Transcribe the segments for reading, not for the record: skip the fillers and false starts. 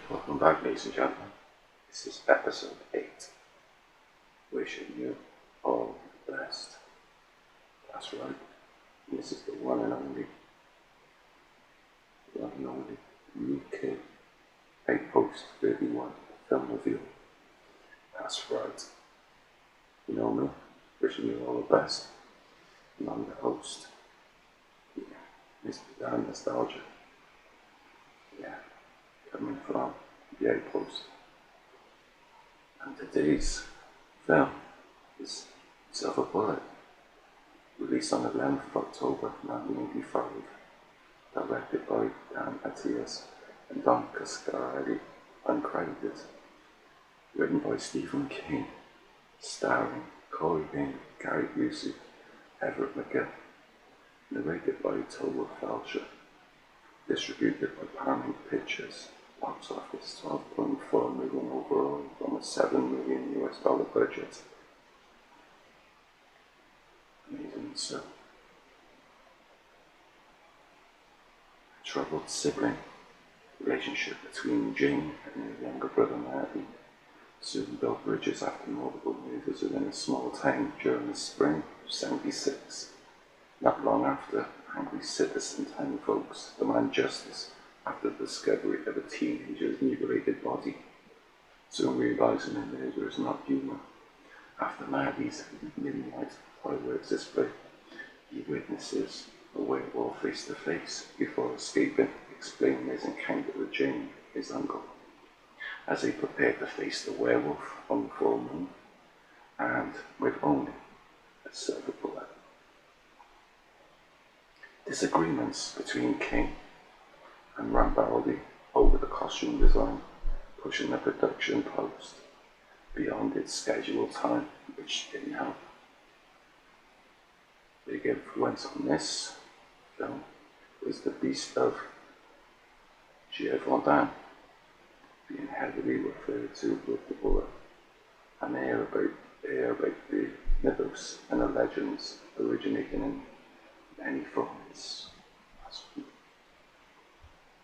Welcome back, ladies and gentlemen. This is episode 8. Wishing you all the best. That's right. This is the one and only UK 8 Post 31 film review. That's right. You know me, wishing you all the best. And I'm the host. Yeah, Mr. Dan Nostalgia. Yeah, coming from the 8 Post. And today's film is Silver Bullet, released on the 11th of October 1985, directed by Dan Attias and Don Cascarelli, uncredited, written by Stephen King, starring Corey Haim, Gary Busey, Everett McGill, narrated by Towa Felcher, distributed by Paramount Pictures. Box office $12.4 million overall from a $7 million US budget. Amazing. So, a troubled sibling relationship between Jane and her younger brother Marty soon built bridges after multiple murders within a small town during the spring of '76. Not long after, angry citizen town folks demand justice after the discovery of a teenager's mutilated body, soon realizing the murder is not human. After Marty's midnight fireworks display, he witnesses a werewolf face to face before escaping, explaining his encounter with Jane, his uncle, as they prepare to face the werewolf on the full moon, and with only a silver bullet. Disagreements between King and Rambaldi over the costume design, pushing the production post beyond its scheduled time, which didn't help. Big influence on this film was the beast of Gévaudan, being heavily referred to with the bullet, and air about the mythos and the legends originating in many formats.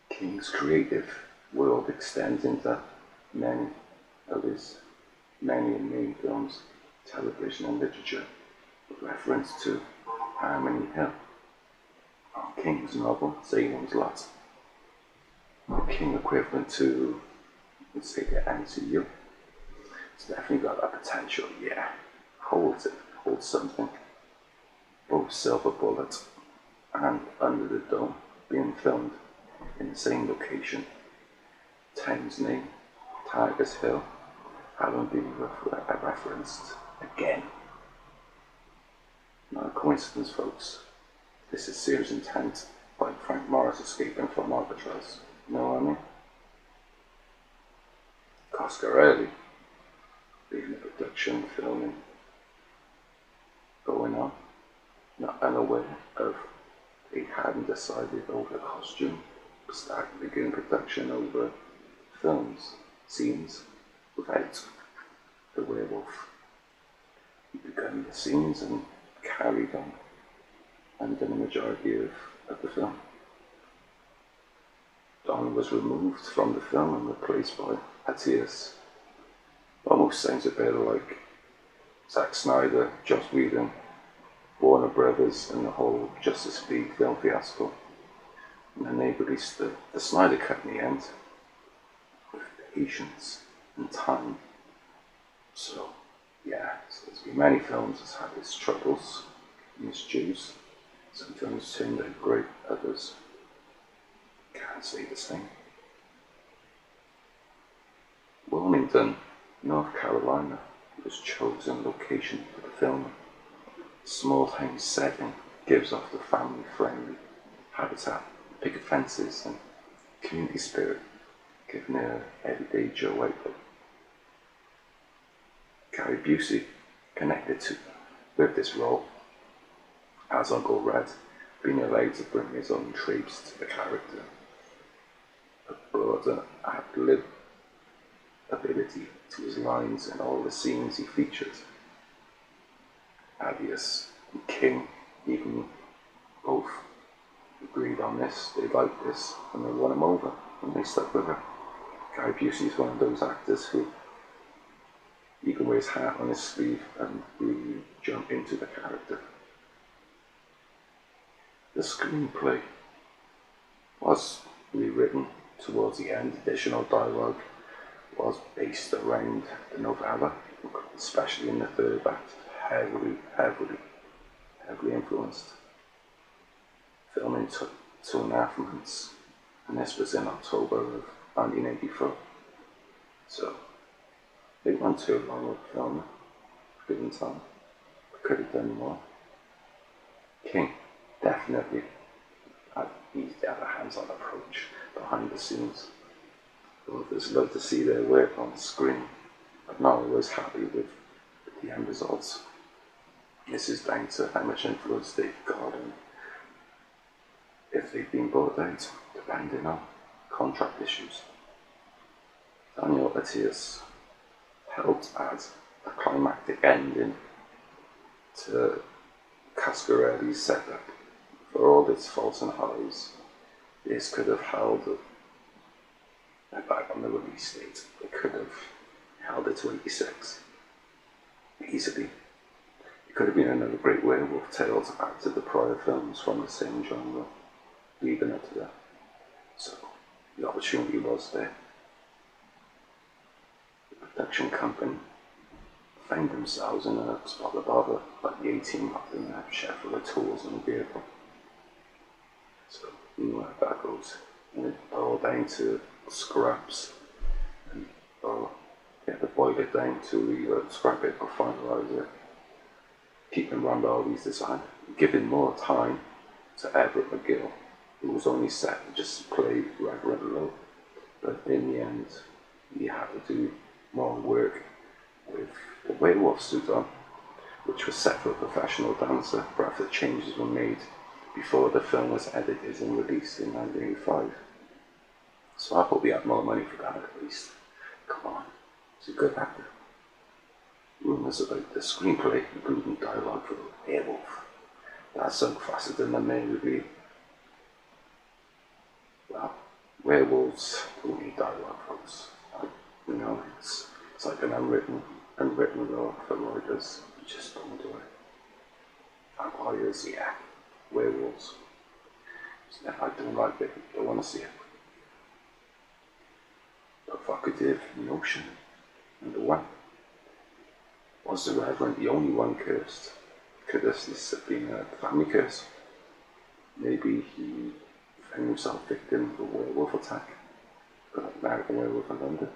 King's creative world extends into many of his main films, television and literature, with reference to Harmony Hill, King's novel Salem's Lot, the King equivalent to, let's say, the MCU. It's definitely got that potential, yeah. Holds something. Both Silver Bullet and Under the Dome being filmed in the same location. Town's name, Tigers Hill, haven't been referenced again. Not a coincidence, folks. This is serious intent, like Frank Morris escaping from Alcatraz. You know what I mean? Coscarelli, being the production, filming, going on, not unaware of he hadn't decided over the costume, started beginning production over films, scenes without the werewolf. He began the scenes and carried on and done the majority of the film. Don was removed from the film and replaced by Attias. Almost sounds a bit like Zack Snyder, Joss Whedon, Warner Brothers and the whole Justice League film fiasco. And then they released the Snyder Cut in the end, with patience and time. So, yeah, so there's been many films that's had its troubles and its dues. Some films turned out great, others can't say the same. Wilmington, North Carolina was chosen location for the film. Small town setting gives off the family-friendly habitat, picket fences and community spirit, giving it an everyday Joe outlook. Gary Busey connected with this role as Uncle Red, being allowed to bring his own traits to the character. A broader ad-lib ability to his lines in all the scenes he featured. Attias and King even both agreed on this, they liked this, and they won him over, and they stuck with it. Guy Busey is one of those actors who he can wear his heart on his sleeve and really jump into the character. The screenplay was rewritten towards the end. Additional dialogue was based around the novella, especially in the third act, heavily influenced. Filming took 2.5 months, and this was in October of 1984. So they weren't too long with filming, given time. Could have done more. King definitely had a hands-on approach behind the scenes. Authors love to see their work on screen, but not always happy with the end results. This is down to how much influence they've got and if they've been bought out, depending on contract issues. Daniel Atias helped add a climactic ending to Cascarelli's setup. For all its faults and highs, this could have held back on the release date. It could have held it to 86 easily. It could have been another great werewolf tale to add to the prior films from the same genre, leading up to that. So the opportunity was there. The production company found themselves in a spot of bother, like the A-Team locked in a shed full of tools and a vehicle. So you know how that goes. And it boiled down to scraps, and you have to boil it down to either scrap it or finalise it. Keeping Ron Barley's design, giving more time to Everett McGill, who was only set to just play Reverend Lowe, but in the end, he had to do more work with the werewolf suit on, which was set for a professional dancer, but after changes were made before the film was edited and released in 1985. So I hope he had more money for that at least. Come on, he's a good actor. Rumours about the screenplay, including dialogue for the werewolf, that sunk faster than the main review. Well, werewolves don't need dialogue, folks. You know, it's like an unwritten law for writers. You just don't do it. Vampires, yeah. Werewolves. I don't like it. I don't want to see it. Provocative notion. Number one. Was the Reverend the only one cursed? Could this have been a family curse? Maybe he found himself victim of a werewolf attack. Like American Werewolf in London.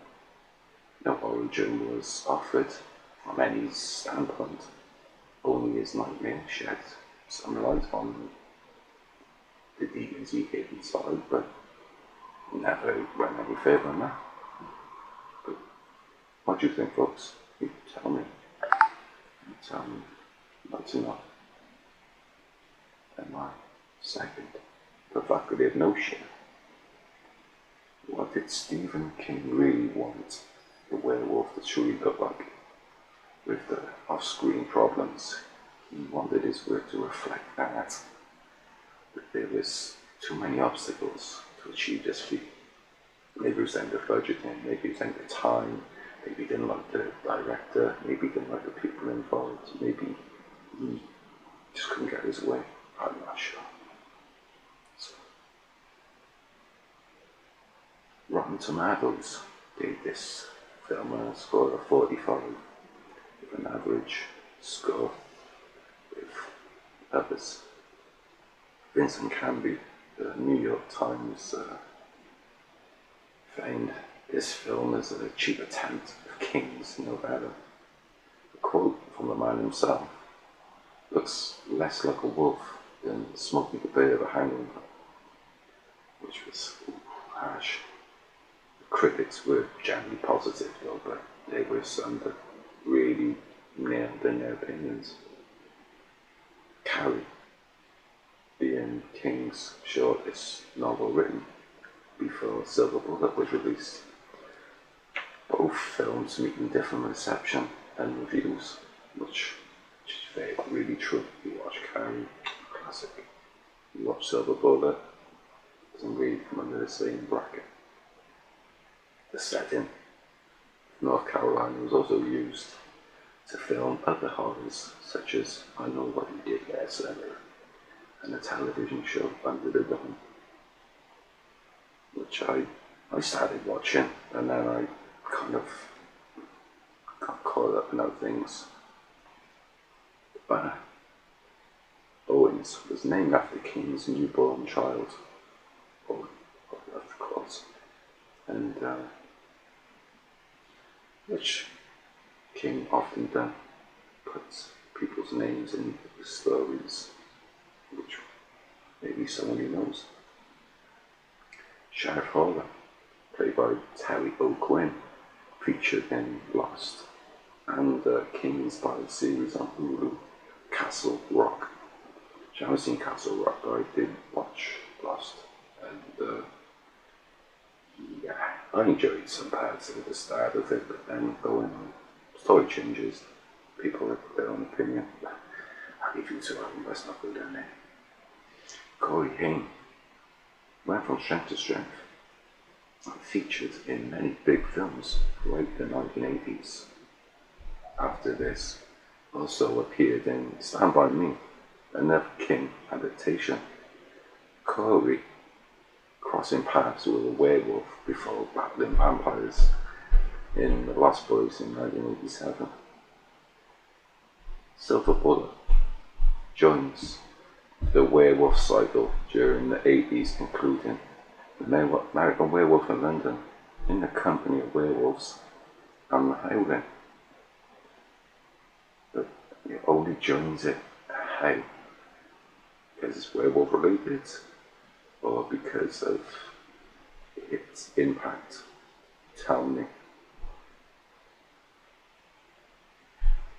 No origin was offered from any standpoint. Only his nightmare shed some light on the demons he hid inside, but never went any further than that. But what do you think, folks? You tell me. You tell me. Not to know. And my second provocative notion. What did Stephen King really want the werewolf to truly look like? With the off-screen problems, he wanted his work to reflect that there was too many obstacles to achieve this feat. Maybe it was down to budgeting, maybe it was down to time, maybe he didn't like the director, maybe he didn't like the people involved, maybe he just couldn't get his way. I'm not sure. So, Rotten Tomatoes gave this film a score of 45, with an average score with others. Vincent Canby, the New York Times, found this film as a cheap attempt of King's novella. A quote from the man himself: "Looks less like a wolf than Smokey the Bear of a hanging," which was harsh. The critics were generally positive though, but there were some that really nailed in their opinions. Carrie, being King's shortest novel written before Silver Bullet was released. Both films meeting different reception and reviews, which is very really true. You watch Carrie, classic. You watch Silver Bullet, doesn't really come under the same bracket. The setting of North Carolina was also used to film other horrors, such as I Know What You Did Last Summer and the television show Under the Dome, which I started watching, and then I kind of got caught up in other things. But Owens was named after King's newborn child, or of course, and which King often puts people's names in the stories, which maybe someone who knows. Sheriff Hawler, played by Terry O'Quinn, featured in Lost, and King's pilot series on Hulu, Castle Rock. I haven't seen Castle Rock, but I did watch Lost, and yeah, I enjoyed some parts at the start of it, but then going on, story changes, people have their own opinion. I'll leave you to it, let's not go down there. Corey Haim went from strength to strength, featured in many big films throughout the 1980s. After this, also appeared in Stand By Me, another King adaptation. Corey crossing paths with a werewolf before battling vampires in The Lost Boys in 1987. Silver Bullet joins the werewolf cycle during the 80s, including the American Werewolf in London, In the Company of Werewolves, and The Howling. But it only joins it how? Because it's werewolf related, or because of its impact? Tell me.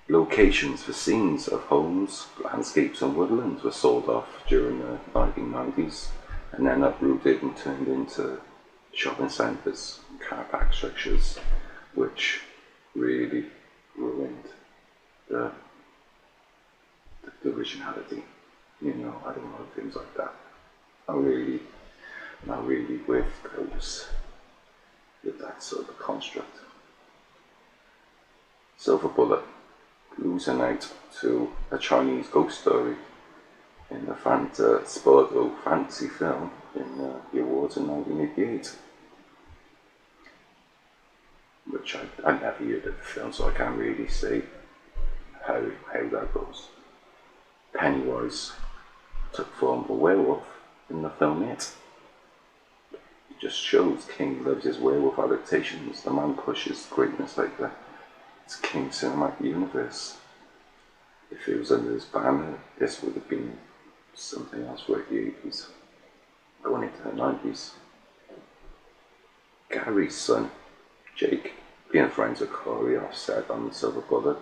Locations for scenes of homes, landscapes and woodlands were sold off during the 1990s and then uprooted and turned into shopping centres and car park structures, which really ruined the originality. You know, I don't know, things like that. Not really with that sort of construct. Silver Bullet losing out to a Chinese ghost story in the Sporto fantasy film in the awards in 1988, which I never heard of the film, so I can't really say how that goes. Pennywise took form of a werewolf in the film It. It just shows King loves his werewolf adaptations. The man pushes greatness like that. It's King Cinematic Universe. If it was under his banner, this would have been something else for the 80s, going into the 90s. Gary's son, Jake, being friends with Corey offset on Silver Bullet,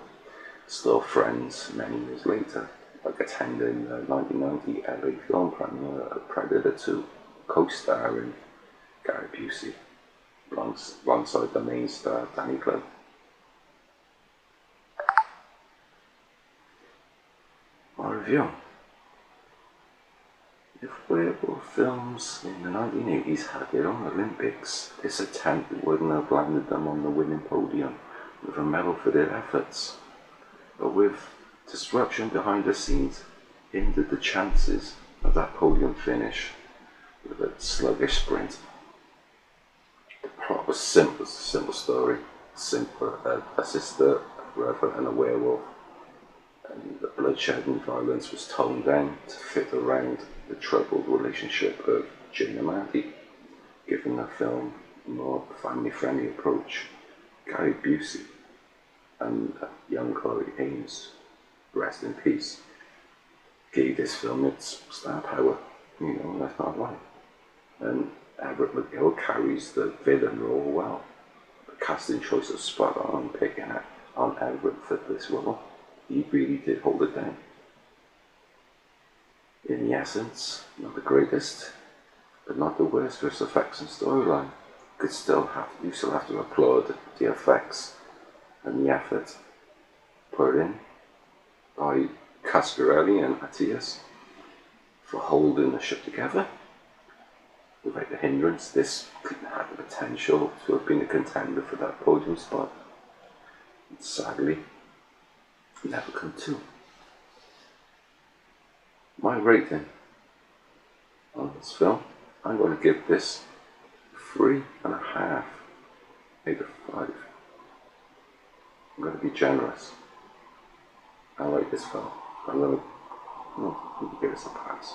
still friends many years later, like attending the 1990 LA film premiere of Predator 2, co-starring Gary Busey, alongside the main star Danny Glover. My review. If werewolf films in the 1980s had their own Olympics, this attempt wouldn't have landed them on the winning podium with a medal for their efforts, but with disruption behind the scenes hindered the chances of that podium finish with a sluggish sprint. The plot was simple, it's a simple story, a sister, a brother and a werewolf, and the bloodshed and violence was toned down to fit around the troubled relationship of Jane and Maddie, giving the film a more family-friendly approach. Gary Busey and young Corey Haim, rest in peace, gave this film its star power, you know, that's not right. And Everett McGill carries the villain role well. The casting choice was spot on, picking on Everett for this role. He really did hold it down. In the essence, not the greatest, but not the worst for its effects and storyline. You still have to applaud the effects and the effort put in by Cascarelli and Attias for holding the ship together. without the hindrance, this could have the potential to have been a contender for that podium spot. Sadly, never come to. My rating on this film, I'm going to give this 3.5 out of 5. I'm going to be generous. I like this film. I'm going to give this a pass.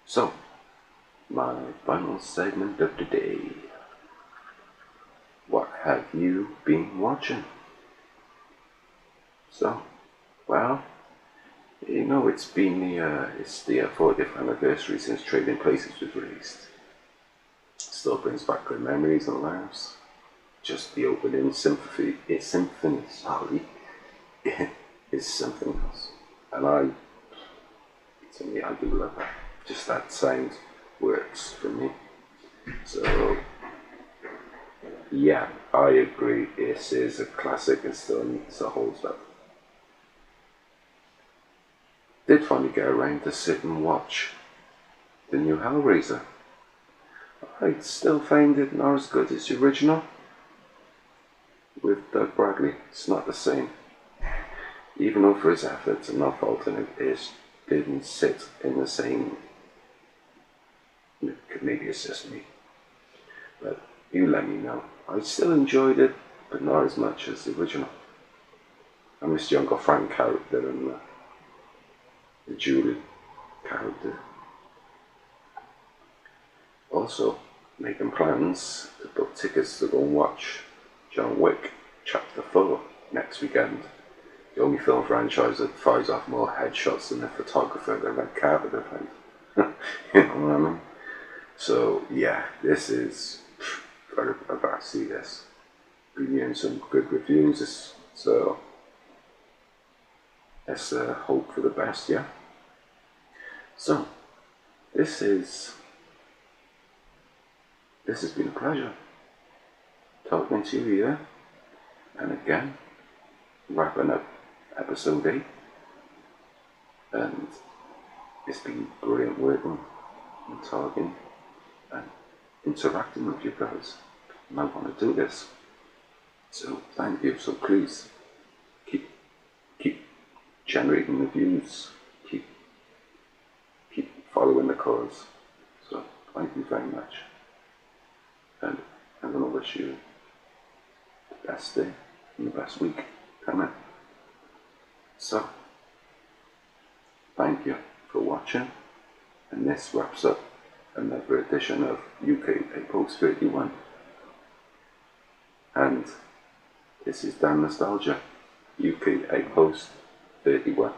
So, my final segment of the day. What have you been watching? So, well, you know, it's been it's the 40th anniversary since Trading Places was released. Still brings back good memories and laughs. Just the opening symphony, is something else. And to me, I do love that. Just that sound works for me. So, yeah, I agree. This is a classic and still holds up. Did finally get around to sit and watch the new Hellraiser. I still find it not as good as the original. With Doug Bradley, it's not the same. Even though for his efforts, I'm not faulting it, it didn't sit in the same. It could maybe assist me. But you let me know. I still enjoyed it, but not as much as the original. I missed younger Frank character and the Julie character. Also, making plans to book tickets to go and watch John Wick Chapter 4 next weekend. The only film franchise that fires off more headshots than a photographer at a red carpet event. You know what I mean? So, yeah, this is. I've got to see this. Been getting some good reviews, so let's hope for the best, yeah? So, this has been a pleasure talking to you here, and again, wrapping up episode 8, and it's been brilliant working and talking and interacting with you guys, and I want to do this, so thank you. So please keep generating the views, keep following the cause, so thank you very much, and I'm going to wish you the best day and the best week coming. So, thank you for watching, and this wraps up another edition of UK Post 31. And this is Dan Nostalgia, UK Post 31.